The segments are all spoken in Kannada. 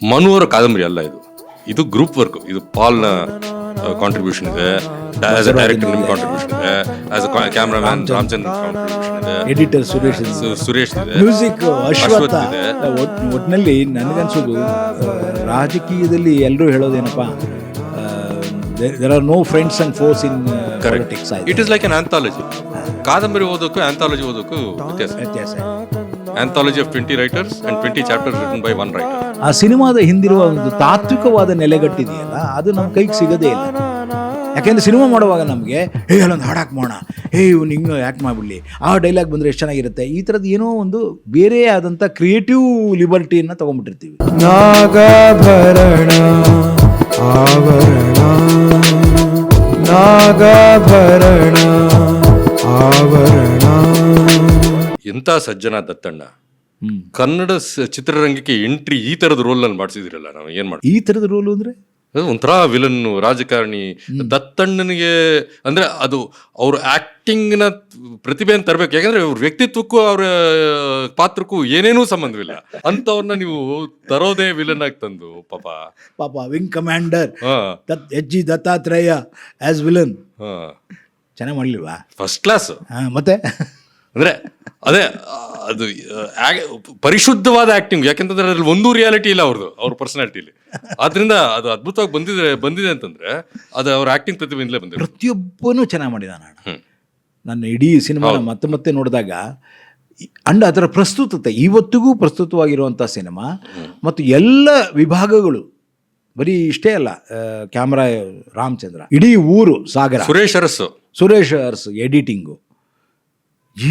ಮನು ಅವರ ಕಾದಂಬರಿ ಅಲ್ಲ ಇದು, ಇದು ಗ್ರೂಪ್ ವರ್ಕ್. ಇದು ಪಾಲ್ನ ಕಾಂಟ್ರಿಬ್ಯೂಷನ್ ಇದೆ, ಆಸ್ ಅ ಡೈರೆಕ್ಟರ್ ನಿಮ್ಮ ಕಾಂಟ್ರಿಬ್ಯೂಷನ್ ಇದೆ, as a cameraman Ramachandra contribution ಇದೆ, ಎಡಿಟರ್ ಸುರೇಶ್ ಇದೆ, ಮ್ಯೂಸಿಕ್ ಅಶ್ವತ್ಥ ಇದೆ. ಒಟ್ಟಿನಲ್ಲಿ ನನಗನ್ಸೋದು ರಾಜಕೀಯದಲ್ಲಿ ಎಲ್ಲರೂ ಹೇಳೋದೇನಪ್ಪ, there are no friends and foes in politics. It is like an anthology. ಕಾದಂಬರಿ ಓದೋಕ್ಕೂ ಆಂಥಾಲಜಿ ಓದೋಕ್ಕೂ ವ್ಯತ್ಯಾಸ. Anthology of 20 writers and 20 chapters written by one writer. ಆ ಸಿನಿಮಾದ ಹಿಂದಿರುವ ಒಂದು ತಾತ್ವಿಕವಾದ ನೆಲೆಗಟ್ಟಿದೆಯಲ್ಲ, ಅದು ನಮ್ಮ ಕೈಗೆ ಸಿಗೋದೇ ಇಲ್ಲ. ಯಾಕೆಂದ್ರೆ ಸಿನಿಮಾ ಮಾಡುವಾಗ ನಮಗೆ ಅಲ್ಲೊಂದು ಹಾಡಾಕ್ ಮಾಡೋಣ, ಇವ್ನು ಹಿಂಗೆ ಆ್ಯಕ್ಟ್ ಮಾಡಿಬಿಡ್ಲಿ, ಆ ಡೈಲಾಗ್ ಬಂದರೆ ಎಷ್ಟು ಚೆನ್ನಾಗಿರುತ್ತೆ, ಈ ಥರದ್ದು ಏನೋ ಒಂದು ಬೇರೆ ಆದಂಥ ಕ್ರಿಯೇಟಿವ್ ಲಿಬರ್ಟಿಯನ್ನು ತೊಗೊಂಡ್ಬಿಟ್ಟಿರ್ತೀವಿ. ನಾಗಾಭರಣ ಆವರಣ, ನಾಗಾಭರಣ ಆವರಣ. ಎಂಥ ಸಜ್ಜನ ದತ್ತಣ್ಣ, ಕನ್ನಡ ಚಿತ್ರರಂಗಕ್ಕೆ ಎಂಟ್ರಿ ಈ ತರದ ರೋಲ್ ನಲ್ಲಿ ಮಾಡಿಸಿದಿರಲ್ಲ. ನಾವು ಏನ್ ಮಾಡ್ತೀವಿ ಈ ತರದ ರೋಲ್ ಅಂದ್ರೆ ಒಂಥರ ವಿಲನ್ ರಾಜಕಾರಣಿ ದತ್ತಣ್ಣನಿಗೆ ಅಂದ್ರೆ ಅದು ಅವ್ರ ಆಕ್ಟಿಂಗ್ ನ ಪ್ರತಿಭೆಯನ್ನು ತರಬೇಕು. ಯಾಕಂದ್ರೆ ಅವ್ರ ವ್ಯಕ್ತಿತ್ವಕ್ಕೂ ಅವ್ರ ಪಾತ್ರಕ್ಕೂ ಏನೇನೂ ಸಂಬಂಧವಿಲ್ಲ ಅಂತವ್ರನ್ನ ನೀವು ತರೋದೇ ವಿಲನ್ ಆಗಿ ತಂದು ಪಾಪ wing commander H G. Dattatreya as villain ಚೆನ್ನಾಗಿ ಮಾಡ್ಲಿಲ್ವಾ? First class. ಮತ್ತೆ ಅಂದ್ರೆ ಅದೇ ಅದು ಪರಿಶುದ್ಧವಾದ ಆಕ್ಟಿಂಗ್. ಯಾಕೆಂತಂದ್ರೆ ಅದ್ರಲ್ಲಿ ಒಂದೂ ರಿಯಾಲಿಟಿ ಇಲ್ಲ ಅವ್ರ ಪರ್ಸನಾಲಿಟಿಲಿ. ಆದ್ರಿಂದ ಅದು ಅದ್ಭುತವಾಗಿ ಬಂದಿದೆ ಅಂತಂದ್ರೆ ಅದು ಅವ್ರ ಆಕ್ಟಿಂಗ್ ಪ್ರತಿಭೆಯಿಂದಲೇ ಬಂದಿದೆ. ಪ್ರತಿಯೊಬ್ಬನೂ ಚೆನ್ನಾಗಿ ಮಾಡಿದಾನ. ನನ್ನ ಇಡೀ ಸಿನಿಮಾ ಮತ್ತೆ ನೋಡಿದಾಗ ಅಂಡ್ ಅದರ ಪ್ರಸ್ತುತತೆ ಇವತ್ತಿಗೂ ಪ್ರಸ್ತುತವಾಗಿರುವಂಥ ಸಿನಿಮಾ ಮತ್ತು ಎಲ್ಲ ವಿಭಾಗಗಳು, ಬರೀ ಇಷ್ಟೇ ಅಲ್ಲ, ಕ್ಯಾಮ್ರಾ ರಾಮಚಂದ್ರ, ಇಡೀ ಊರು ಸಾಗರ, ಸುರೇಶ್ ಅರಸು ಎಡಿಟಿಂಗು,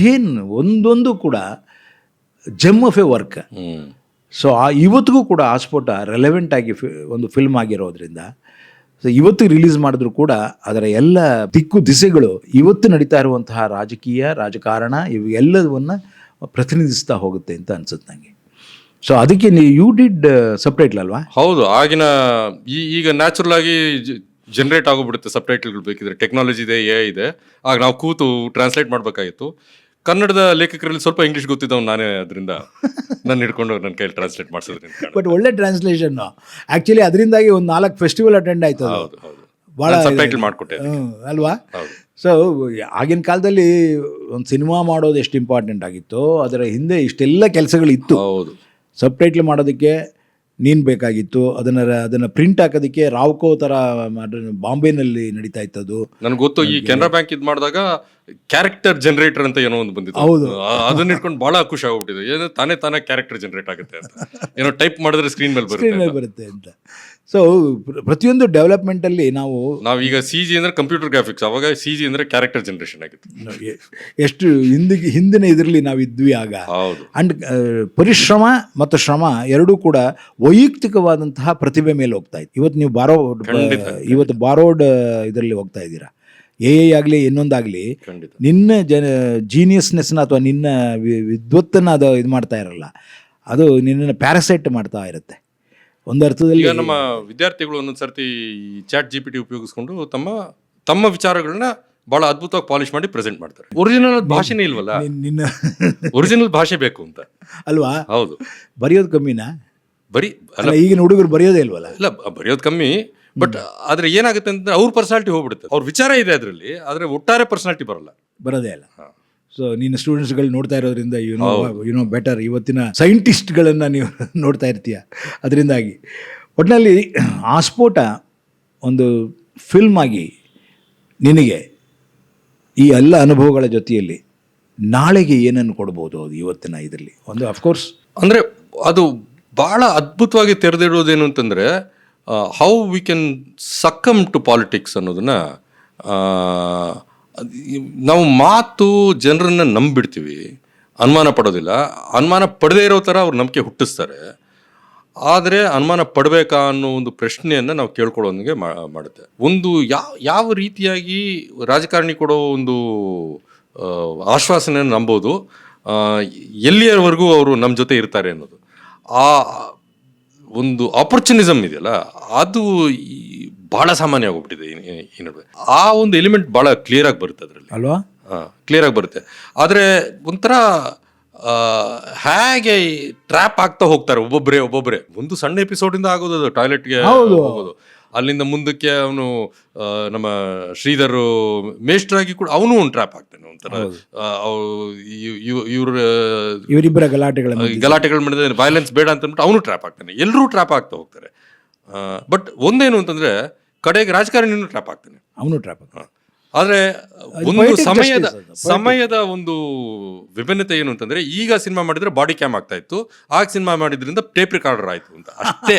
ಏನು ಒಂದೊಂದು ಕೂಡ gem of A work. So ಇವತ್ತಿಗೂ ಕೂಡ ಆ ಸ್ಫೋಟ ರೆಲೆವೆಂಟ್ ಆಗಿ ಒಂದು ಫಿಲ್ಮ್ ಆಗಿರೋದ್ರಿಂದ, ಸೊ ಇವತ್ತು ರಿಲೀಸ್ ಮಾಡಿದ್ರು ಕೂಡ ಅದರ ಎಲ್ಲ ದಿಕ್ಕು ದಿಸೆಗಳು ಇವತ್ತು ನಡೀತಾ ಇರುವಂತಹ ರಾಜಕಾರಣ ಇವೆಲ್ಲವನ್ನು ಪ್ರತಿನಿಧಿಸ್ತಾ ಹೋಗುತ್ತೆ ಅಂತ ಅನ್ಸುತ್ತೆ ನನಗೆ. ಸೊ ಅದಕ್ಕೆ ಯು ಡಿಡ್ ಸಬ್ಟೈಟ್ಲ್ ಅಲ್ವಾ? ಹೌದು. ಆಗಿನ ಈಗ ನ್ಯಾಚುರಲ್ ಆಗಿ ಜನರೇಟ್ ಆಗೋಗ್ಬಿಡುತ್ತೆ ಸಬ್ಟೈಟಲ್ಗಳು. ಬೇಕಿದ್ರೆ ಟೆಕ್ನಾಲಜಿ ಇದೆ, ಇದೆ. ಆಗ ನಾವು ಕೂತು ಟ್ರಾನ್ಸ್ಲೇಟ್ ಮಾಡಬೇಕಾಗಿತ್ತು. ಕನ್ನಡದ ಲೇಖಕರಲ್ಲಿ ಸ್ವಲ್ಪ ಇಂಗ್ಲೀಷ್ ಗೊತ್ತಿದ್ದವ್ ನಾನೇ, ಅದರಿಂದ ನಾನು ಹಿಡ್ಕೊಂಡು ನನ್ನ ಕೈಯಲ್ಲಿ ಟ್ರಾನ್ಸ್ಲೇಟ್ ಮಾಡಿಸೋದ್ರಿಂದ. ಬಟ್ ಒಳ್ಳೆ ಟ್ರಾನ್ಸ್ಲೇಷನ್ ಆ್ಯಕ್ಚುಲಿ. ಅದರಿಂದಾಗಿ ಒಂದು 4 ಫೆಸ್ಟಿವಲ್ ಅಟೆಂಡ್ ಆಯ್ತು. ಭಾಳ ಸಬ್ಟೈಟಲ್ ಮಾಡಿಕೊಟ್ಟೆ ಅಲ್ವಾ? ಸೊ ಆಗಿನ ಕಾಲದಲ್ಲಿ ಒಂದು ಸಿನಿಮಾ ಮಾಡೋದು ಎಷ್ಟು ಇಂಪಾರ್ಟೆಂಟ್ ಆಗಿತ್ತು, ಅದರ ಹಿಂದೆ ಇಷ್ಟೆಲ್ಲ ಕೆಲಸಗಳಿತ್ತು. ಹೌದು. ಸಬ್ಟೈಟ್ಲ್ ಮಾಡೋದಕ್ಕೆ ನೀನು ಬೇಕಾಗಿತ್ತು, ಅದನ್ನು ಪ್ರಿಂಟ್ ಹಾಕೋದಕ್ಕೆ ರಾವ್ಕೋ ಥರ ಬಾಂಬೆನಲ್ಲಿ ನಡೀತಾ ಇತ್ತದು. ನನಗೆ ಗೊತ್ತು. ಈ ಕೆನರಾ ಬ್ಯಾಂಕ್ ಇದು ಮಾಡಿದಾಗ ಕ್ಯಾರೆಕ್ಟರ್ ಜನರೇಟರ್ ಅಂತ ಏನೋ ಒಂದು ಬಂದಿತ್ತು. ಹೌದು. ಅದನ್ನ ಇಟ್ಕೊಂಡು ಭಾಳ ಖುಷಿ ಆಗ್ಬಿಟ್ಟಿದೆ. ಏನೋ ತಾನೇ ಕ್ಯಾರೆಕ್ಟರ್ ಜನರೇಟ್ ಆಗುತ್ತೆ ಅಂತ, ಏನೋ ಟೈಪ್ ಮಾಡಿದ್ರೆ ಸ್ಕ್ರೀನ್ ಮೇಲೆ ಬರುತ್ತೆ ಅಂತ. ಸೊ ಪ್ರತಿಯೊಂದು ಡೆವಲಪ್ಮೆಂಟಲ್ಲಿ ನಾವೀಗ CG ಅಂದರೆ ಕಂಪ್ಯೂಟರ್ ಗ್ರಾಫಿಕ್ಸ್, ಅವಾಗ CG ಅಂದರೆ ಕ್ಯಾರೆಕ್ಟರ್ ಜನರೇಷನ್ ಆಗಿತ್ತು. ಎಷ್ಟು ಹಿಂದಿನ ಇದರಲ್ಲಿ ನಾವು ಇದ್ವಿ ಆಗ. ಹೌದು. ಅಂಡ್ ಪರಿಶ್ರಮ ಮತ್ತು ಶ್ರಮ ಎರಡೂ ಕೂಡ ವೈಯಕ್ತಿಕವಾದಂತಹ ಪ್ರತಿಭೆ ಮೇಲೆ ಹೋಗ್ತಾ ಇತ್ತು. ಇವತ್ತು ನೀವು ಇವತ್ತು ಬಾರೋಡ್ ಇದರಲ್ಲಿ ಹೋಗ್ತಾ ಇದ್ದೀರಾ. ಆಗಲಿ ಇನ್ನೊಂದಾಗಲಿ ನಿನ್ನ ಜೀನಿಯಸ್ನೆಸ್ನ ಅಥವಾ ನಿನ್ನ ವಿದ್ವತ್ತನ್ನು ಅದು ಇದು ಮಾಡ್ತಾ ಇರಲ್ಲ, ಅದು ನಿನ್ನನ್ನು ಪ್ಯಾರಾಸೈಟ್ ಮಾಡ್ತಾ ಇರುತ್ತೆ ಒಂದು ಅರ್ಥದಲ್ಲಿ. ಈಗ ನಮ್ಮ ವಿದ್ಯಾರ್ಥಿಗಳು ಒಂದೊಂದು ಸರ್ತಿ ಚಾಟ್ GPT ಉಪಯೋಗಿಸ್ಕೊಂಡು ತಮ್ಮ ವಿಚಾರಗಳನ್ನ ಬಹಳ ಅದ್ಭುತವಾಗಿ ಪಾಲಿಶ್ ಮಾಡಿ ಪ್ರೆಸೆಂಟ್ ಮಾಡ್ತಾರೆ. ಒರಿಜಿನಲ್ ಭಾಷೆನೇ ಇಲ್ವಲ್ಲ, ನಿನ್ನ ಒರಿಜಿನಲ್ ಭಾಷೆ ಬೇಕು ಅಂತ ಅಲ್ವಾ? ಹೌದು. ಬರೆಯೋದು ಕಮ್ಮಿನಾ? ಈಗಿನ ಹುಡುಗರು ಬರೆಯೋದೇ ಇಲ್ವಲ್ಲ. ಇಲ್ಲ, ಬರೆಯೋದು ಕಮ್ಮಿ. ಬಟ್ ಆದ್ರೆ ಏನಾಗುತ್ತೆ ಅಂತಂದ್ರೆ ಅವ್ರ ಪರ್ಸನಾಲಿಟಿ ಹೋಗ್ಬಿಡುತ್ತೆ. ಅವ್ರ ವಿಚಾರ ಇದೆ ಅದರಲ್ಲಿ, ಆದ್ರೆ ಒಟ್ಟಾರೆ ಪರ್ಸನಾಲಿಟಿ ಬರೋದೇ ಇಲ್ಲ. ಸೊ ನಿನ್ನ ಸ್ಟೂಡೆಂಟ್ಸ್ಗಳು ನೋಡ್ತಾ ಇರೋದ್ರಿಂದ ಯುನೋ ಬೆಟರ್. ಇವತ್ತಿನ ಸೈಂಟಿಸ್ಟ್ಗಳನ್ನು ನೀವು ನೋಡ್ತಾ ಇರ್ತೀಯ. ಅದರಿಂದಾಗಿ ಒಟ್ಟಿನಲ್ಲಿ ಆ ಸ್ಫೋಟ ಒಂದು ಫಿಲ್ಮ್ ಆಗಿ ನಿನಗೆ ಈ ಎಲ್ಲ ಅನುಭವಗಳ ಜೊತೆಯಲ್ಲಿ ನಾಳೆಗೆ ಏನನ್ನು ಕೊಡ್ಬೋದು ಅದು ಇವತ್ತಿನ ಇದರಲ್ಲಿ ಒಂದು ಅಫ್ಕೋರ್ಸ್ ಅಂದರೆ ಅದು ಭಾಳ ಅದ್ಭುತವಾಗಿ ತೆರೆದಿಡೋದೇನು ಅಂತಂದರೆ how we can succumb to politics ಅನ್ನೋದನ್ನ. ನಾವು ಮಾತು ಜನರನ್ನು ನಂಬಿಡ್ತೀವಿ, ಅನುಮಾನ ಪಡೋದಿಲ್ಲ. ಅನುಮಾನ ಪಡದೇ ಇರೋ ಥರ ಅವ್ರು ನಂಬಿಕೆ ಹುಟ್ಟಿಸ್ತಾರೆ. ಆದರೆ ಅನುಮಾನ ಪಡಬೇಕಾ ಅನ್ನೋ ಒಂದು ಪ್ರಶ್ನೆಯನ್ನು ನಾವು ಕೇಳ್ಕೊಳ್ಳೋಂಗೆ ಮಾಡುತ್ತೆ. ಒಂದು ಯಾವ ರೀತಿಯಾಗಿ ರಾಜಕಾರಣಿ ಕೊಡೋ ಒಂದು ಆಶ್ವಾಸನೆಯನ್ನು ನಂಬೋದು, ಎಲ್ಲಿಯವರೆಗೂ ಅವರು ನಮ್ಮ ಜೊತೆ ಇರ್ತಾರೆ ಅನ್ನೋದು, ಆ ಒಂದು ಆಪರ್ಚುನಿಸಮ್ ಇದೆಯಲ್ಲ, ಅದು ಭಾಳ ಸಾಮಾನ್ಯ ಆಗೋಗ್ಬಿಟ್ಟಿದೆ ಈ ನಡುವೆ. ಆ ಒಂದು ಎಲಿಮೆಂಟ್ ಭಾಳ ಕ್ಲಿಯರ್ ಆಗಿ ಬರುತ್ತೆ ಅದರಲ್ಲಿ, ಅಲ್ವಾ? ಕ್ಲಿಯರ್ ಆಗಿ ಬರುತ್ತೆ. ಆದರೆ ಒಂಥರ ಹೇಗೆ ಟ್ರ್ಯಾಪ್ ಆಗ್ತಾ ಹೋಗ್ತಾರೆ ಒಬ್ಬೊಬ್ಬರೇ ಒಂದು ಸಣ್ಣ ಎಪಿಸೋಡಿಂದ ಆಗೋದು ಅದು ಟಾಯ್ಲೆಟ್ಗೆ ಹೋಗೋದು, ಅಲ್ಲಿಂದ ಮುಂದಕ್ಕೆ ಅವನು ನಮ್ಮ ಶ್ರೀಧರ್ ಮೇಷ್ಟ್ರಾಗಿ ಕೂಡ ಅವನು ಒಂದು ಟ್ರ್ಯಾಪ್ ಆಗ್ತಾನೆ ಒಂಥರ. ಇವರಿಬ್ಬರ ಗಲಾಟೆಗಳು ಮಾಡಿದ್ರೆ ವೈಲೆನ್ಸ್ ಬೇಡ ಅಂತ ಅಂದ್ಬಿಟ್ಟು ಅವನು ಟ್ರ್ಯಾಪ್ ಆಗ್ತಾನೆ, ಎಲ್ಲರೂ ಟ್ರ್ಯಾಪ್ ಆಗ್ತಾ ಹೋಗ್ತಾರೆ. ಬಟ್ ಒಂದೇನು ಅಂತಂದ್ರೆ ಕಡೆಗೆ ರಾಜಕಾರಣಿನೂ ಟ್ರ್ಯಾಪ್ ಆಗ್ತಾನೆ, ಅವನು ಟ್ರ್ಯಾಪ್. ಆದ್ರೆ ಒಂದು ಸಮಯದ ಒಂದು ವಿಭಿನ್ನತೆ ಏನು ಅಂತಂದ್ರೆ, ಈಗ ಸಿನಿಮಾ ಮಾಡಿದ್ರೆ ಬಾಡಿ ಕ್ಯಾಮ್ ಆಗ್ತಾ ಇತ್ತು, ಆಗ ಸಿನಿಮಾ ಮಾಡಿದ್ರಿಂದ ಟೇಪ್ ರಿಕಾರ್ಡರ್ ಆಯ್ತು ಅಂತ ಅಷ್ಟೇ.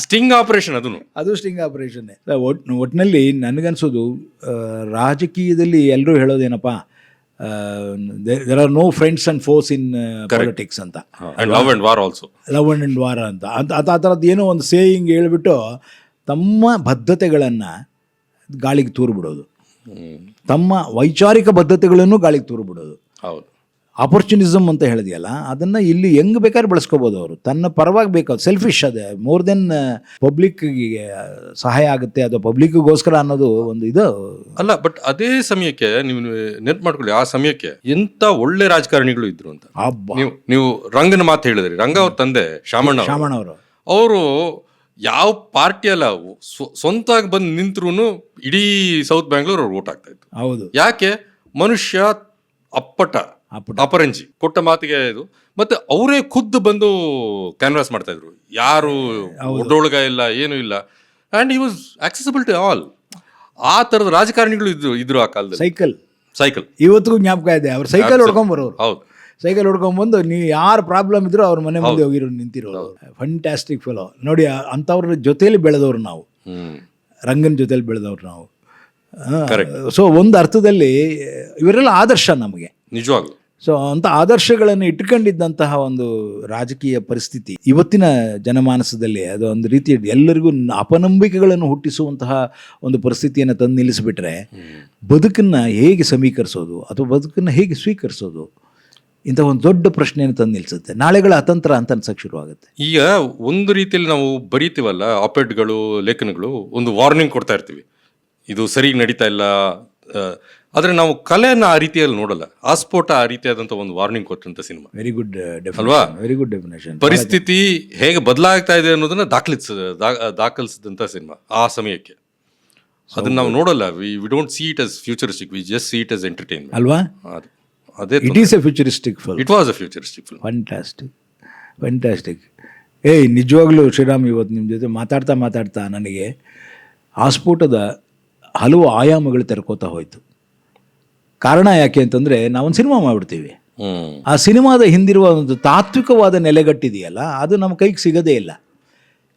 ಸ್ಟಿಂಗ್ ಆಪರೇಷನ್ ಅದು ಸ್ಟಿಂಗ್ ಆಪರೇಷನ್. ಒಟ್ಟಿನಲ್ಲಿ ನನಗನ್ಸೋದು ರಾಜಕೀಯದಲ್ಲಿ ಎಲ್ಲರೂ ಹೇಳೋದೇನಪ್ಪ, there are no friends and foes in politics ಅಂತ, love and war also, love and war ಅಂತ ಆ ಥರದ್ದು ಏನೋ ಒಂದು ಸೇಯಿಂಗ್ ಹೇಳ್ಬಿಟ್ಟು ತಮ್ಮ ಬದ್ಧತೆಗಳನ್ನು ಗಾಳಿಗೆ ತೂರು ಬಿಡೋದು, ತಮ್ಮ ವೈಚಾರಿಕ ಬದ್ಧತೆಗಳನ್ನು ಗಾಳಿಗೆ ತೂರು ಬಿಡೋದು. ಹೌದು, ಆಪರ್ಚುನಿಸಮ್ ಅಂತ ಹೇಳಿದೆಯಲ್ಲ, ಅದನ್ನು ಇಲ್ಲಿ ಹೆಂಗೆ ಬೇಕಾದ್ರೆ ಬಳಸ್ಕೋಬೋದು. ಅವರು ತನ್ನ ಪರವಾಗಿ ಬೇಕಾದ ಸೆಲ್ಫಿಶ್ ಅದೇ ಮೋರ್ ದೆನ್ ಪಬ್ಲಿಕ್ಗೆ ಸಹಾಯ ಆಗುತ್ತೆ, ಅದು ಪಬ್ಲಿಕ್ಗೋಸ್ಕರ ಅನ್ನೋದು ಒಂದು ಇದು ಅಲ್ಲ. ಬಟ್ ಅದೇ ಸಮಯಕ್ಕೆ ನೀವು ನೆನ್ಪು ಮಾಡ್ಕೊಳ್ಳಿ, ಆ ಸಮಯಕ್ಕೆ ಎಂತ ಒಳ್ಳೆ ರಾಜಕಾರಣಿಗಳು ಇದ್ರು ಅಂತ. ನೀವು ರಂಗನ ಮಾತು ಹೇಳಿದ್ರಿ, ರಂಗ ಅವ್ರ ತಂದೆ ಶಾಮಣ್ಣ ಅವರು ಯಾವ ಪಾರ್ಟಿ ಅಲ್ಲ, ಸ್ವಂತವಾಗಿ ಬಂದು ನಿಂತ್ರು ಇಡೀ ಸೌತ್ ಬ್ಯಾಂಗ್ಳೂರ್ ಅವ್ರು ಓಟ್ ಆಗ್ತಾ ಇತ್ತು. ಹೌದು, ಯಾಕೆ? ಮನುಷ್ಯ ಅಪರಂಜಿ ಕೊಟ್ಟ ಮಾತಿಗೆ ಇದು. ಮತ್ತೆ ಅವರೇ ಖುದ್ದು ಬಂದು ಕ್ಯಾನ್ವಾಸ್ ಮಾಡ್ತಾ ಇದ್ರು, ಯಾರು ಒಡ್ಡೊಳಗ ಇಲ್ಲ, ಏನು ಇಲ್ಲ. And he was accessible to all. ಆ ತರದ ರಾಜಕಾರಣಿಗಳು ಇದ್ರು ಆ ಕಾಲದಲ್ಲಿ. ಸೈಕಲ್ ಇವತ್ತಿಗೂ ಜ್ಞಾಪಕ ಇದೆ, ಅವ್ರು ಸೈಕಲ್ ಹೊಡ್ಕೊಂಬರೋರು. ಹೌದು, ಸೈಕಲ್ ಹೊಡ್ಕೊಂಬಂದು ನೀವು ಯಾರು ಪ್ರಾಬ್ಲಮ್ ಇದ್ರು ಅವ್ರ ಮನೆ ಮುಂದೆ ನಿಂತಿರೋರು. ಫಂಟ್ಯಾಸ್ಟಿಕ್ ಫೆಲೋ ನೋಡಿ. ಅಂಥವ್ರ ಜೊತೆಯಲ್ಲಿ ಬೆಳೆದವ್ರು ನಾವು, ರಂಗನ ಜೊತೆಯಲ್ಲಿ ಬೆಳೆದವ್ರು ನಾವು. ಸೊ ಒಂದು ಅರ್ಥದಲ್ಲಿ ಇವರೆಲ್ಲ ಆದರ್ಶ ನಮಗೆ ನಿಜವಾಗ್ಲು. ಸೊ ಅಂಥ ಆದರ್ಶಗಳನ್ನು ಇಟ್ಕೊಂಡಿದ್ದಂತಹ ಒಂದು ರಾಜಕೀಯ ಪರಿಸ್ಥಿತಿ ಇವತ್ತಿನ ಜನಮಾನಸದಲ್ಲಿ ಅದು ಒಂದು ರೀತಿ ಎಲ್ಲರಿಗೂ ಅಪನಂಬಿಕೆಗಳನ್ನು ಹುಟ್ಟಿಸುವಂತಹ ಒಂದು ಪರಿಸ್ಥಿತಿಯನ್ನು ತಂದು ನಿಲ್ಲಿಸಿಬಿಟ್ರೆ, ಬದುಕನ್ನು ಹೇಗೆ ಸಮೀಕರಿಸೋದು ಅಥವಾ ಬದುಕನ್ನು ಹೇಗೆ ಸ್ವೀಕರಿಸೋದು ಇಂಥ ಒಂದು ದೊಡ್ಡ ಪ್ರಶ್ನೆಯನ್ನು ತಂದು ನಿಲ್ಲಿಸುತ್ತೆ. ನಾಳೆಗಳ ಅತಂತ್ರ ಅಂತ ಅನ್ಸಕ್ಕೆ ಶುರುವಾಗುತ್ತೆ. ಈಗ ಒಂದು ರೀತಿಯಲ್ಲಿ ನಾವು ಬರೀತೀವಲ್ಲ ಆಪರೇಟ್ಗಳು, ಲೇಖನಗಳು, ಒಂದು ವಾರ್ನಿಂಗ್ ಕೊಡ್ತಾ ಇರ್ತೀವಿ, ಇದು ಸರಿ ನಡೀತಾ ಇಲ್ಲ. ಆದರೆ ನಾವು ಕಲೆಯನ್ನು ಆ ರೀತಿಯಲ್ಲಿ ನೋಡಲ್ಲ. ಆಸ್ಫೋಟ ಆ ರೀತಿಯಾದಂಥ ಒಂದು ವಾರ್ನಿಂಗ್ ಕೊಟ್ಟಂತ ಸಿನಿಮಾ. ವೆರಿ ಗುಡ್ ಅಲ್ವಾ? Very good definition. ಪರಿಸ್ಥಿತಿ ಹೇಗೆ ಬದಲಾಗ್ತಾ ಇದೆ ಅನ್ನೋದನ್ನ ದಾಖಲಿಸಿದಂಥ ಸಿನಿಮಾ ಆ ಸಮಯಕ್ಕೆ. ಅದನ್ನ ನಾವು ನೋಡಲ್ಲ. We don't see it as futuristic, we just C it as entertainment ಅಲ್ವಾ? ಅದೇ it is A futuristic film. It was A futuristic film. Fantastic. ನಿಜವಾಗ್ಲೂ ಶ್ರೀರಾಮ್, ಇವತ್ತು ನಿಮ್ಮ ಜೊತೆ ಮಾತಾಡ್ತಾ ನನಗೆ ಆಸ್ಫೋಟದ ಹಲವು ಆಯಾಮಗಳು ತೆರ್ಕೋತಾ ಹೋಯ್ತು. ಕಾರಣ ಯಾಕೆ ಅಂತಂದರೆ, ನಾವೊಂದು ಸಿನಿಮಾ ಮಾಡಿಬಿಡ್ತೀವಿ, ಆ ಸಿನಿಮಾದ ಹಿಂದಿರುವ ಒಂದು ತಾತ್ವಿಕವಾದ ನೆಲೆಗಟ್ಟಿದೆಯಲ್ಲ, ಅದು ನಮ್ಮ ಕೈಗೆ ಸಿಗೋದೇ ಇಲ್ಲ.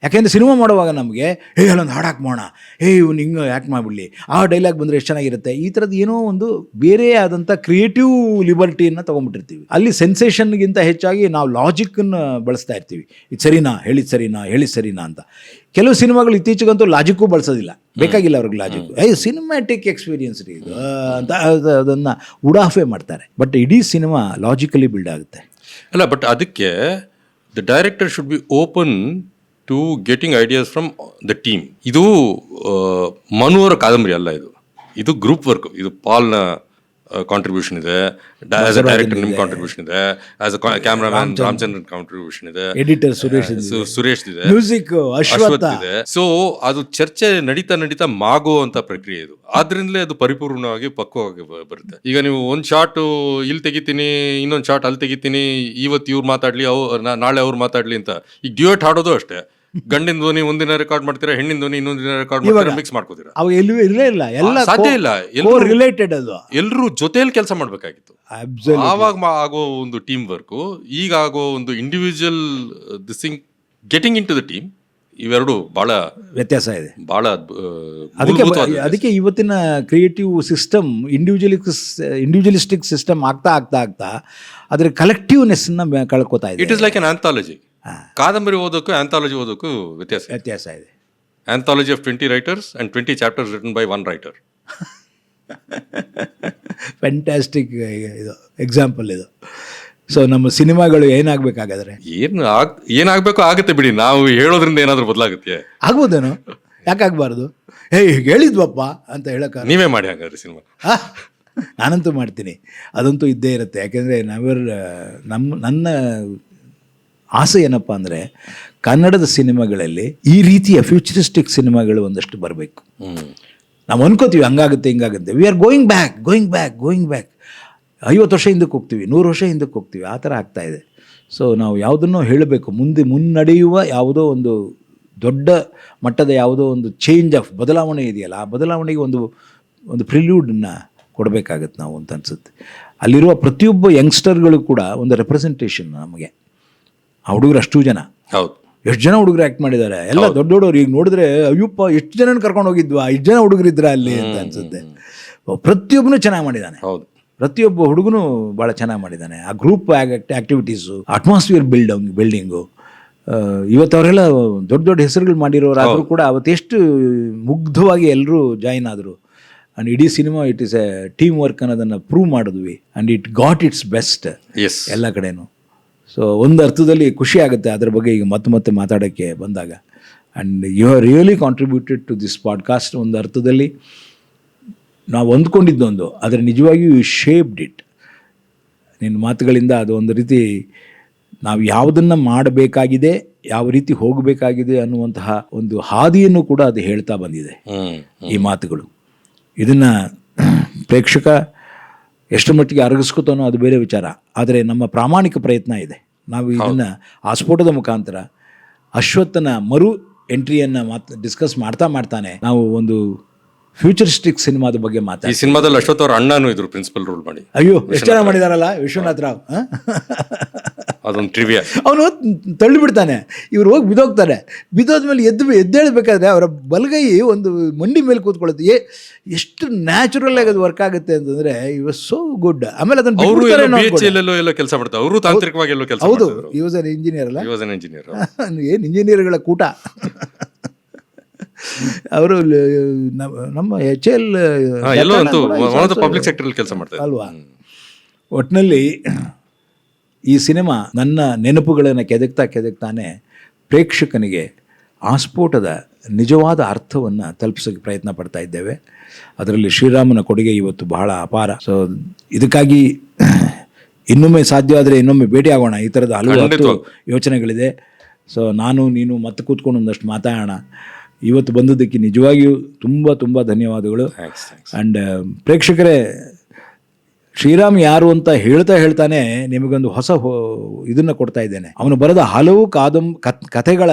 ಯಾಕೆಂದರೆ ಸಿನಿಮಾ ಮಾಡುವಾಗ ನಮಗೆ ಅಲ್ಲೊಂದು ಹಾಡಾಕ್ ಮಾಡೋಣ, ಇವ್ನು ಹಿಂಗೆ ಆ್ಯಕ್ಟ್ ಮಾಡಿಬಿಡಲಿ, ಆ ಡೈಲಾಗ್ ಬಂದರೆ ಎಷ್ಟು ಚೆನ್ನಾಗಿರುತ್ತೆ, ಈ ಥರದ್ದು ಏನೋ ಒಂದು ಬೇರೆ ಆದಂಥ ಕ್ರಿಯೇಟಿವ್ ಲಿಬರ್ಟಿಯನ್ನು ತೊಗೊಂಡ್ಬಿಟ್ಟಿರ್ತೀವಿ. ಅಲ್ಲಿ ಸೆನ್ಸೇಷನ್ಗಿಂತ ಹೆಚ್ಚಾಗಿ ನಾವು ಲಾಜಿಕ್ಕನ್ನು ಬಳಸ್ತಾ ಇರ್ತೀವಿ. ಇದು ಸರಿನಾ, ಹೇಳಿದ ಸರಿನಾ ಅಂತ. ಕೆಲವು ಸಿನಿಮಾಗಳು ಇತ್ತೀಚೆಗಂತೂ ಲಾಜಿಕ್ಕೂ ಬಳಸೋದಿಲ್ಲ, ಬೇಕಾಗಿಲ್ಲ ಅವ್ರಿಗೆ ಲಾಜಿಕ್. ಸಿನಿಮ್ಯಾಟಿಕ್ ಎಕ್ಸ್ಪೀರಿಯನ್ಸ್ ರೀ ಇದು ಅಂತ ಅದನ್ನು ಉಡಾಫೆ ಮಾಡ್ತಾರೆ. ಬಟ್ ಇಡೀ ಸಿನಿಮಾ ಲಾಜಿಕಲಿ ಬಿಲ್ಡ್ ಆಗುತ್ತೆ. ಅಲ್ಲ, ಬಟ್ ಅದಕ್ಕೆ the director should be open to getting ideas from the team. ಇದು ಮನುವರ ಕಾದಂಬರಿ ಅಲ್ಲ, ಇದು ಗ್ರೂಪ್ ವರ್ಕ್. ಇದು ಪಾಲ್ನ ಕಾಂಟ್ರಿಬ್ಯೂಷನ್ ಇದೆ, ಆಸ್ ಅ ಡೈರೆಕ್ಟರ್ ನಿಮ್ಮ ಕಾಂಟ್ರಿಬ್ಯೂಷನ್ ಇದೆ, as a cameraman Ramachandran contribution ಇದೆ, ಎಡಿಟರ್ ಸುರೇಶ್ ಇದೆ, ಮ್ಯೂಸಿಕ್ ಅಶ್ವಥ್ ಇದೆ. ಸೊ ಅದು ಚರ್ಚೆ ನಡೀತಾ ಮಾಗುವಂತ ಪ್ರಕ್ರಿಯೆ ಇದು. ಆದ್ರಿಂದಲೇ ಅದು ಪರಿಪೂರ್ಣವಾಗಿ ಪಕ್ವವಾಗಿ ಬರುತ್ತೆ. ಈಗ ನೀವು ಒಂದು ಶಾಟ್ ಇಲ್ಲಿ ತೆಗಿತೀನಿ, ಇನ್ನೊಂದು ಶಾಟ್ ಅಲ್ಲಿ ತೆಗಿತೀನಿ, ಇವತ್ತು ಇವ್ರು ಮಾತಾಡ್ಲಿ, ನಾಳೆ ಅವ್ರು ಮಾತಾಡ್ಲಿ ಅಂತ. ಈಗ ಡ್ಯೂಯೆಟ್ ಹಾಡೋದು ಅಷ್ಟೇ, ಗಂಡಿನ ಧ್ವನಿ ಒಂದಿನ ರೆಕಾರ್ಡ್ ಮಾಡ್ತೀರಾ, ಹೆಣ್ಣಿನ ಧ್ವನಿ ಇನ್ನೊಂದಿನ ರೆಕಾರ್ಡ್ ಮಾಡ್ತೀರಾ, ಮಿಕ್ಸ್ ಮಾಡ್ಕೋತೀರಾ. ಅವು ಎಲ್ಲೂ ಇರಲೇ ಇಲ್ಲ, ಎಲ್ಲ ಸಾಧ್ಯ ಇಲ್ಲ. ರಿಲೇಟೆಡ್ ಅದು ಎಲ್ಲರೂ ಜೊತೆಯಲ್ಲಿ ಕೆಲಸ ಮಾಡ್ಬೇಕಾಗಿತ್ತು. ಆವಾಗ ಆಗೋ ಒಂದು ಟೀಮ್ ವರ್ಕು, ಈಗ ಆಗೋ ಒಂದು individual this thing getting into the team, ಇವೆರಡು ಬಹಳ ವ್ಯತ್ಯಾಸ ಇದೆ, ಬಹಳ. ಅದಕ್ಕೆ ಇವತ್ತಿನ ಕ್ರಿಯೇಟಿವ್ ಸಿಸ್ಟಮ್ ಇಂಡಿವಿಜುವಲಿಸ್ಟಿಕ್ ಸಿಸ್ಟಮ್ ಆಗ್ತಾ ಅದ್ರ ಕಲೆಕ್ಟಿವ್ನೆಸ್ನ ಕಳ್ಕೊತಾ ಇದೆ. It is like an anthology. ಕಾದಂಬರಿ ಓದೋಕ್ಕೂ ಆಂಥಾಲಜಿ ಓದೋಕ್ಕೂ ವ್ಯತ್ಯಾಸ ಇದೆ. Anthology of 20 writers and 20 chapters written by one writer. Fantastic ಇದು ಎಕ್ಸಾಂಪಲ್ ಇದು. ಸೊ ನಮ್ಮ ಸಿನಿಮಾಗಳು ಏನಾಗಬೇಕಾಗಾದ್ರೆ ಏನಾಗಬೇಕು ಆಗುತ್ತೆ ಬಿಡಿ, ನಾವು ಹೇಳೋದ್ರಿಂದ ಏನಾದರೂ ಬದಲಾಗುತ್ತೆ. ಆಗ್ಬೋದೇನೋ, ಯಾಕಾಗಬಾರ್ದು? ಹೇಳಿದ್ವಪ್ಪ ಅಂತ ಹೇಳಕ್ಕ ನೀವೇ ಮಾಡಿ ಹಾಗಾದ್ರೆ ಸಿನಿಮಾ. ನಾನಂತೂ ಮಾಡ್ತೀನಿ, ಅದಂತೂ ಇದ್ದೇ ಇರುತ್ತೆ. ಯಾಕೆಂದರೆ ನನ್ನ ಆಸೆ ಏನಪ್ಪ ಅಂದರೆ ಕನ್ನಡದ ಸಿನಿಮಾಗಳಲ್ಲಿ ಈ ರೀತಿಯ ಫ್ಯೂಚರಿಸ್ಟಿಕ್ ಸಿನಿಮಾಗಳು ಒಂದಷ್ಟು ಬರಬೇಕು. ನಾವು ಅನ್ಕೋತೀವಿ ಹಂಗಾಗುತ್ತೆ ಹಿಂಗಾಗುತ್ತೆ, ವಿ ಆರ್ ಗೋಯಿಂಗ್ ಬ್ಯಾಕ್ 50 ವರ್ಷ ಹಿಂದಕ್ಕೆ ಹೋಗ್ತೀವಿ, 100 ವರ್ಷ ಹಿಂದಕ್ಕೆ ಹೋಗ್ತೀವಿ, ಆ ಥರ ಆಗ್ತಾಯಿದೆ. ಸೊ ನಾವು ಯಾವುದನ್ನೋ ಹೇಳಬೇಕು, ಮುನ್ನಡೆಯುವ ಯಾವುದೋ ಒಂದು ದೊಡ್ಡ ಮಟ್ಟದ ಯಾವುದೋ ಒಂದು ಚೇಂಜ್ ಆಫ್ ಬದಲಾವಣೆ ಇದೆಯಲ್ಲ, ಆ ಬದಲಾವಣೆಗೆ ಒಂದು ಪ್ರಿಲ್ಯೂಡನ್ನು ಕೊಡಬೇಕಾಗತ್ತೆ ನಾವು ಅಂತ ಅನಿಸುತ್ತೆ. ಅಲ್ಲಿರುವ ಪ್ರತಿಯೊಬ್ಬ ಯಂಗ್ಸ್ಟರ್ಗಳು ಕೂಡ ಒಂದು ರೆಪ್ರೆಸೆಂಟೇಷನ್ ನಮಗೆ. ಆ ಹುಡುಗರು ಅಷ್ಟು ಜನ, ಹೌದು, ಎಷ್ಟು ಜನ ಹುಡುಗರು ಆ್ಯಕ್ಟ್ ಮಾಡಿದ್ದಾರೆ, ಎಲ್ಲ ದೊಡ್ಡವರು. ಈಗ ನೋಡಿದ್ರೆ ಅಯ್ಯಪ್ಪ ಎಷ್ಟು ಜನನ ಕರ್ಕೊಂಡು ಹೋಗಿದ್ವಾ, ಇಷ್ಟು ಜನ ಹುಡುಗರಿದ್ರ ಅಲ್ಲಿ ಅಂತ ಅನಿಸುತ್ತೆ. ಪ್ರತಿಯೊಬ್ಬನು ಚೆನ್ನಾಗಿ ಮಾಡಿದ್ದಾನೆ, ಹೌದು, ಪ್ರತಿಯೊಬ್ಬ ಹುಡುಗನು ಭಾಳ ಚೆನ್ನಾಗಿ ಮಾಡಿದ್ದಾನೆ. ಆ ಗ್ರೂಪ್ ಆ್ಯಕ್ಟಿವಿಟೀಸು, ಅಟ್ಮಾಸ್ಫಿಯರ್ ಬಿಲ್ಡಿಂಗು, ಇವತ್ತು ಅವರೆಲ್ಲ ದೊಡ್ಡ ದೊಡ್ಡ ಹೆಸರುಗಳು ಮಾಡಿರೋರಾದರೂ ಕೂಡ ಅವತ್ತೆಷ್ಟು ಮುಗ್ಧವಾಗಿ ಎಲ್ಲರೂ ಜಾಯಿನ್ ಆದರು. ಆ್ಯಂಡ್ ಇಡೀ cinema it is A team work ಅನ್ನೋದನ್ನು ಪ್ರೂವ್ ಮಾಡಿದ್ವಿ. And it got it's best ಎಲ್ಲ ಕಡೆನೂ. ಸೊ ಒಂದು ಅರ್ಥದಲ್ಲಿ ಖುಷಿ ಆಗುತ್ತೆ ಅದ್ರ ಬಗ್ಗೆ ಈಗ ಮತ್ತೆ ಮಾತಾಡೋಕ್ಕೆ ಬಂದಾಗ. And you have really contributed to this podcast. ಒಂದು ಅರ್ಥದಲ್ಲಿ ನಾವು ಅಂದ್ಕೊಂಡಿದ್ದೊಂದು, ಆದರೆ ನಿಜವಾಗಿಯೂ ಯು ಶೇಪ್ಡ್ ಇಟ್. ನಿನ್ನ ಮಾತುಗಳಿಂದ ಅದು ಒಂದು ರೀತಿ ನಾವು ಯಾವುದನ್ನು ಮಾಡಬೇಕಾಗಿದೆ, ಯಾವ ರೀತಿ ಹೋಗಬೇಕಾಗಿದೆ ಅನ್ನುವಂತಹ ಒಂದು ಹಾದಿಯನ್ನು ಕೂಡ ಅದು ಹೇಳ್ತಾ ಬಂದಿದೆ ಈ ಮಾತುಗಳು. ಇದನ್ನು ಪ್ರೇಕ್ಷಕ ಎಷ್ಟು ಮಟ್ಟಿಗೆ ಅರಗಿಸ್ಕೊತಾನೋ ಅದು ಬೇರೆ ವಿಚಾರ, ಆದರೆ ನಮ್ಮ ಪ್ರಾಮಾಣಿಕ ಪ್ರಯತ್ನ ಇದೆ. ನಾವು ಇದನ್ನು ಆ ಸ್ಫೋಟದ ಮುಖಾಂತರ ಅಶ್ವತ್ಥನ ಮರು ಎಂಟ್ರಿಯನ್ನು ಡಿಸ್ಕಸ್ ಮಾಡ್ತಾನೆ ನಾವು ಒಂದು ಫ್ಯೂಚರಿಸ್ಟಿಕ್ ಸಿನಿಮಾದ ಬಗ್ಗೆ ಮಾತಾಡಿ. ಈ ಸಿನಿಮಾದಲ್ಲಿ ಅಶ್ವಥ್ ಅವ್ರ ಅಣ್ಣನೂ ಇದ್ರು ಪ್ರಿನ್ಸಿಪಲ್ ರೋಲ್ ಮಾಡಿ. ಅಯ್ಯೋ ಎಷ್ಟು ಚೆನ್ನಾಗಿ ಮಾಡಿದಾರಲ್ಲ ವಿಶ್ವನಾಥ್ ರಾವ್. ಅದೊಂದು ಟ್ರಿವಿಯಾ. ಅವನು ತಳ್ಳಿಬಿಡ್ತಾನೆ, ಇವ್ರು ಹೋಗಿ ಬಿದ್ದೋಗ್ತಾರೆ. ಬಿದ್ದೋದ್ಮೇಲೆ ಎದ್ದೇಳಬೇಕಾದ್ರೆ ಅವರ ಬಲಗೈ ಒಂದು ಮಂಡಿ ಮೇಲೆ ಕೂತ್ಕೊಳ್ಳುತ್ತೆ. ಎಷ್ಟು ನ್ಯಾಚುರಲ್ ಆಗಿ ಅದು ವರ್ಕ್ ಆಗುತ್ತೆ ಅಂತಂದ್ರೆ ಇಟ್ ವಾಸ್ ಸೋ ಗುಡ್. ಆಮೇಲೆ ಅದನ್ನು ಎಲ್ಲ ಕೆಲಸ ಮಾಡ್ತಾರೆ ಅವರು, ತಾಂತ್ರಿಕವಾಗಿ ಎಲ್ಲೋ ಕೆಲಸ. ಹೌದು, ಈ ವಾಸ್ ಅನ್ ಇಂಜಿನಿಯರ್ ಅಲ್ಲ, ಏನು ಇಂಜಿನಿಯರ್ಗಳ ಕೂಟ. ಅವರು ನಮ್ಮ HL ಪಬ್ಲಿಕ್ ಸೆಕ್ಟರ್ ಕೆಲಸ ಮಾಡ್ತಾರೆ ಅಲ್ವಾ. ಒಟ್ಟಿನಲ್ಲಿ ಈ ಸಿನಿಮಾ ನನ್ನ ನೆನಪುಗಳನ್ನು ಕೆದಕ್ತಾನೆ ಪ್ರೇಕ್ಷಕನಿಗೆ ಆಸ್ಫೋಟದ ನಿಜವಾದ ಅರ್ಥವನ್ನು ತಲುಪಿಸೋಕ್ಕೆ ಪ್ರಯತ್ನ ಪಡ್ತಾ ಇದ್ದೇವೆ. ಅದರಲ್ಲಿ ಶ್ರೀರಾಮನ ಕೊಡುಗೆ ಇವತ್ತು ಬಹಳ ಅಪಾರ. ಸೊ ಇದಕ್ಕಾಗಿ ಇನ್ನೊಮ್ಮೆ ಸಾಧ್ಯವಾದರೆ ಇನ್ನೊಮ್ಮೆ ಭೇಟಿ ಆಗೋಣ. ಈ ಥರದ ಹಲವು ಯೋಚನೆಗಳಿದೆ. ಸೊ ನಾನು ನೀನು ಮತ್ತೆ ಕೂತ್ಕೊಂಡು ಒಂದಷ್ಟು ಮಾತಾಡೋಣ. ಇವತ್ತು ಬಂದದ್ದಕ್ಕೆ ನಿಜವಾಗಿಯೂ ತುಂಬ ಧನ್ಯವಾದಗಳು. ಆ್ಯಂಡ್ ಪ್ರೇಕ್ಷಕರೇ, ಶ್ರೀರಾಮ್ ಯಾರು ಅಂತ ಹೇಳ್ತಾನೆ ನಿಮಗೊಂದು ಹೊಸ ಇದನ್ನು ಕೊಡ್ತಾ ಇದ್ದೇನೆ. ಅವನು ಬರೆದ ಹಲವು ಕಥೆಗಳ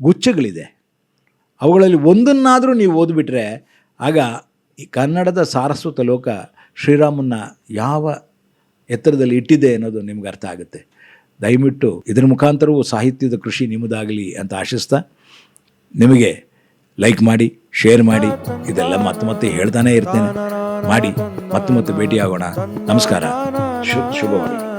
ಗುಚ್ಛಗಳಿದೆ. ಅವುಗಳಲ್ಲಿ ಒಂದನ್ನಾದರೂ ನೀವು ಓದಿಬಿಟ್ರೆ ಆಗ ಈ ಕನ್ನಡದ ಸಾರಸ್ವತ ಲೋಕ ಶ್ರೀರಾಮನ್ನ ಯಾವ ಎತ್ತರದಲ್ಲಿ ಇಟ್ಟಿದೆ ಅನ್ನೋದು ನಿಮ್ಗೆ ಅರ್ಥ ಆಗುತ್ತೆ. ದಯವಿಟ್ಟು ಇದರ ಮುಖಾಂತರವೂ ಸಾಹಿತ್ಯದ ಕೃಷಿ ನಿಮ್ಮದಾಗಲಿ ಅಂತ ಆಶಿಸ್ತಾ ನಿಮಗೆ ಲೈಕ್ ಮಾಡಿ, ಶೇರ್ ಮಾಡಿ, ಇದೆಲ್ಲ ಮತ್ತೆ ಹೇಳ್ತಾನೆ ಇರ್ತೇನೆ. ಮಾಡಿ ಮತ್ತೆ ಭೇಟಿಯಾಗೋಣ. ನಮಸ್ಕಾರ, ಶುಭವಾಗಲಿ.